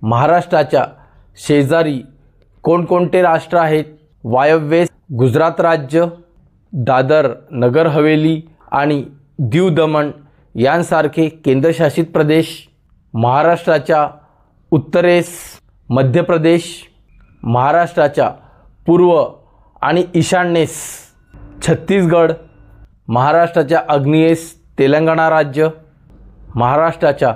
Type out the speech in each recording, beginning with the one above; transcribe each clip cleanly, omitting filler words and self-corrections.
महाराष्ट्राच्या शेजारी कोणकोणते राष्ट्र आहेत? वायव्येस गुजरात राज्य, दादर नगर हवेली आणि दीव दमण यांसारखे केंद्रशासित प्रदेश, महाराष्ट्राच्या उत्तरेस मध्य प्रदेश, महाराष्ट्राच्या पूर्व आणि ईशान्येस छत्तीसगड, महाराष्ट्राच्या आग्नेयेस तेलंगणा राज्य, महाराष्ट्राच्या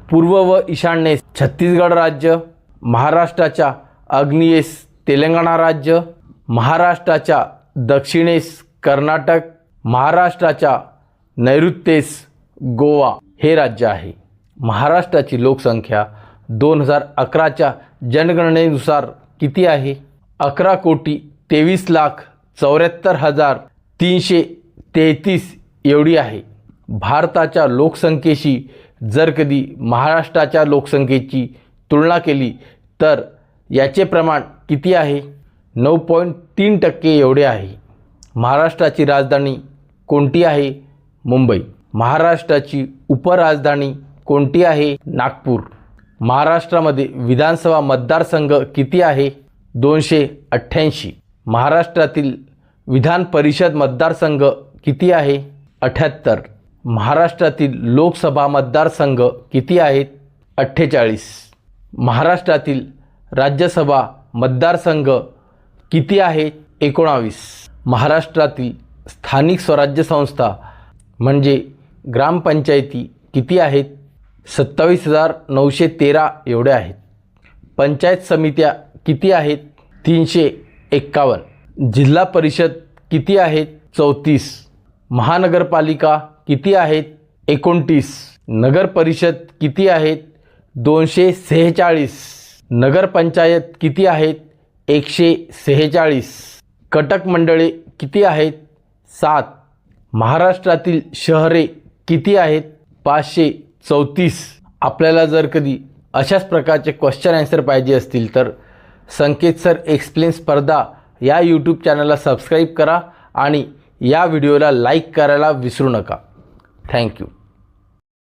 पूर्व व ईशान्येस छत्तीसगड राज्य, महाराष्ट्राच्या आग्नेयेस तेलंगणा राज्य, महाराष्ट्राच्या दक्षिणेस कर्नाटक, महाराष्ट्राच्या नैऋत्येस गोवा हे राज्य आहे. महाराष्ट्राची लोकसंख्या 2011च्या जनगणनेनुसार किती आहे? 11,23,74,333 एवढी आहे. भारताच्या लोकसंख्येशी जर कधी महाराष्ट्राच्या लोकसंख्येची तुलना केली तर याचे प्रमाण किती आहे? 9.3% एवढे आहे. महाराष्ट्राची राजधानी कोणती आहे? मुंबई. महाराष्ट्राची उपराजधानी कोणती आहे? नागपूर. महाराष्ट्रामध्ये विधानसभा मतदारसंघ किती आहे? 288. महाराष्ट्रातील विधान परिषद मतदारसंघ किती आहे? 78. महाराष्ट्रातील लोकसभा मतदारसंघ किती आहेत? 48. महाराष्ट्रातील राज्यसभा मतदारसंघ किती आहेत? 19. महाराष्ट्रातील स्थानिक स्वराज्य संस्था म्हणजे ग्रामपंचायती किती आहेत? 27,913 एवढे आहेत. पंचायत समित्या किती आहेत? 351. जिल्हा परिषद किती आहेत? 34. महानगरपालिका किती आहेत? 29. नगर परिषद किती आहेत? 246. नगरपंचायत किती आहेत? 146. कटक मंडळे किती आहेत? 7. महाराष्ट्रातील शहरे किती आहेत? 534. आपल्याला जर कधी अशाच प्रकारचे क्वेश्चन आन्सर पाहिजे असतील तर संकेत सर एक्सप्लेन स्पर्धा या यूट्यूब चॅनलला सबस्क्राईब करा आणि या व्हिडिओला लाईक करायला विसरू नका. थँक्यू.